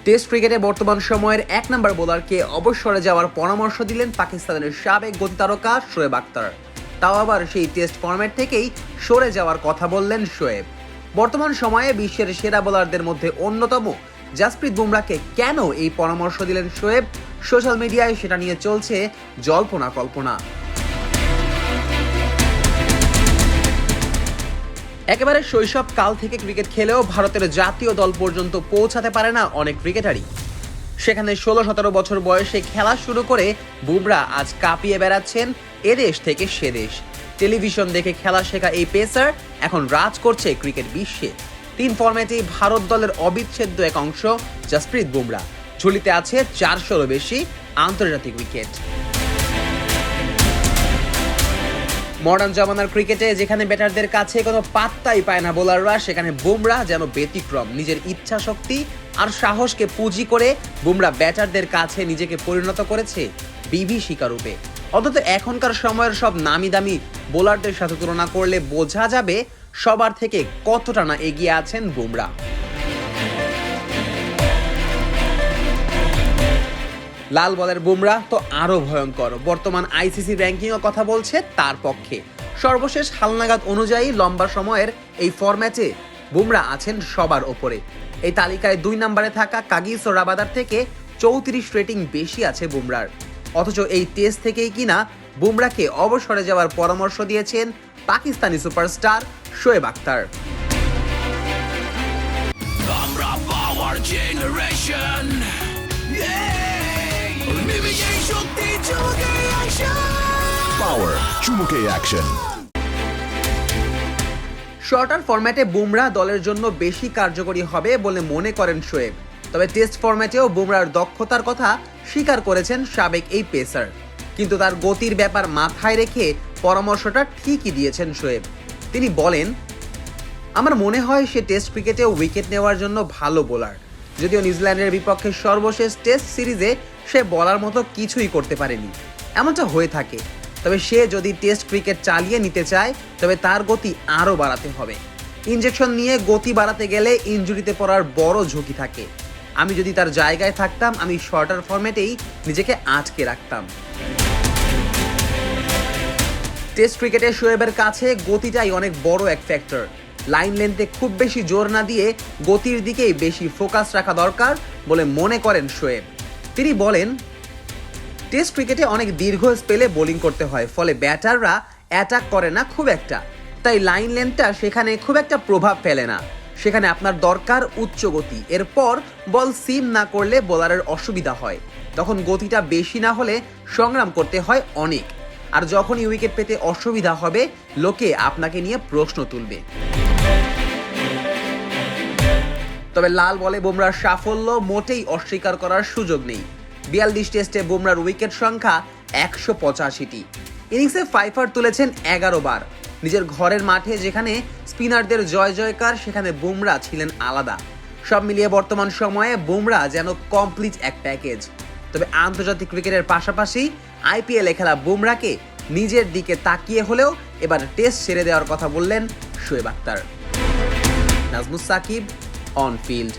Test ক্রিকেটে বর্তমান সময়ের ১ নম্বর বোলারকে অবসরে যাওয়ার পরামর্শ দিলেন পাকিস্তানের সাবেক গতি তারকা শোয়েব আখতার। তাও আবার সেই টেস্ট ফরম্যাট থেকেই সরে যাওয়ার কথা বললেন শোয়েব। বর্তমান সময়ে বিশ্বের সেরা বোলারদের মধ্যে অন্যতম জাসপ্রীত বুমরাকে কেন এই পরামর্শ দিলেন শোয়েব, সোশ্যাল মিডিয়ায় সেটা নিয়ে চলছে জল্পনা কল্পনা। একেবারে শৈশব কাল থেকে ক্রিকেট খেলেও ভারতের জাতীয় দল পর্যন্ত পৌঁছাতে পারে না অনেক ক্রিকেটারই। সেখানে 16-17 বছর বয়সে খেলা শুরু করে বুমরা আজ কাঁপিয়ে বেড়াচ্ছেন এদেশ থেকে সে দেশ। টেলিভিশন দেখে খেলা শেখা এই পেসার এখন রাজ করছে ক্রিকেট বিশ্বে। 3 ফরম্যাটেই ভারত দলের অবিচ্ছেদ্য এক অংশ জাসপ্রীত বুমরা। ঝুলিতে আছে 400-রও বেশি আন্তর্জাতিক উইকেট। মডার্ন জামানার ক্রিকেটে যেখানে ব্যাটারদের কাছে কোনো পাত্তাই পায় না বোলাররা, সেখানে বুমরা যেন ব্যতিক্রম। নিজের ইচ্ছা শক্তি আর সাহসকে পুঁজি করে বুমরা ব্যাটারদের কাছে নিজেকে পরিণত করেছে বিভীষিকা রূপে। অন্তত এখনকার সময়ের সব নামি দামি বোলারদের সাথে তুলনা করলে বোঝা যাবে সবার থেকে কতটা না এগিয়ে আছেন বুমরা। লাল বলের বুমরা তো আরো ভয়ঙ্কর। বর্তমান আইসিসি র্যাঙ্কিংও কথা বলছে তার পক্ষে। সর্বশেষ হালনাগাদ অনুযায়ী লম্বা সময়ের এই ফরম্যাটে বুমরা আছেন সবার ওপরে। এই তালিকায় 2 নম্বরে থাকা কাগিস ও রাবাদার থেকে 34 রেটিং বেশি আছে বুমরার। অথচ এই টেস্ট থেকেই কিনা বুমরাকে অবসরে যাওয়ার পরামর্শ দিয়েছেন পাকিস্তানি সুপারস্টার শোয়েব আখতার। শর্টার ফরম্যাটে বুমরা দলের জন্য বেশি কার্যকরী হবে বলে মনে করেন শোয়েব। তবে টেস্ট ফরম্যাটেও বুমরার দক্ষতার কথা স্বীকার করেছেন সাবেক এই পেসার। কিন্তু তার গতির ব্যাপার মাথায় রেখে পরামর্শটা ঠিকই দিয়েছেন শোয়েব। তিনি বলেন, আমার মনে হয় সে টেস্ট ক্রিকেটেও উইকেট নেওয়ার জন্য ভালো বোলার। যদিও নিউজিল্যান্ডের বিপক্ষে সর্বশেষ টেস্ট সিরিজে সে বলার মতো কিছুই করতে পারেনি, এমনটা হয়ে থাকে। তবে সে যদি টেস্ট ক্রিকেট চালিয়ে নিতে চায় তবে তার গতি আরও বাড়াতে হবে। ইনজেকশন নিয়ে গতি বাড়াতে গেলে ইনজুরিতে পড়ার বড় ঝুঁকি থাকে। আমি যদি তার জায়গায় থাকতাম আমি শর্টার ফরম্যাটেই নিজেকে আটকে রাখতাম। টেস্ট ক্রিকেটে শোয়েবের কাছে গতিটাই অনেক বড় এক ফ্যাক্টর। লাইন লেন্থে খুব বেশি জোর না দিয়ে গতির দিকেই বেশি ফোকাস রাখা দরকার বলে মনে করেন শোয়েব। তিনি বলেন, টেস্ট ক্রিকেটে অনেক দীর্ঘ স্পেলে বোলিং করতে হয়, ফলে ব্যাটাররা অ্যাটাক করে না খুব একটা। তাই লাইন লেন্থটা সেখানে খুব একটা প্রভাব ফেলে না। সেখানে আপনার দরকার উচ্চ গতি। এরপর বল সিম না করলে বোলারের অসুবিধা হয়। তখন গতিটা বেশি না হলে সংগ্রাম করতে হয় অনেক। আর যখনই উইকেট পেতে অসুবিধা হবে লোকে আপনাকে নিয়ে প্রশ্ন তুলবে। তবে লাল বলে বুমরার সাফল্য মোটেই অস্বীকার করার সুযোগ নেই। 42 টেস্টে বুমরার উইকেট সংখ্যা 185টি। ইনিংসে 5 তুলেছেন 11 বার। নিজের ঘরের মাঠে যেখানে স্পিনারদের জয় জয়কার, সেখানে বুমরা ছিলেন আলাদা। সব মিলিয়ে বর্তমান সময়ে বুমরা যেন কমপ্লিট এক প্যাকেজ। তবে আন্তর্জাতিক ক্রিকেটের পাশাপাশি আইপিএলে খেলা বুমরাকে নিজের দিকে তাকিয়ে হলেও এবার টেস্ট ছেড়ে দেওয়ার কথা বললেন শোয়েব আখতার। Nazmus Sakib, on field.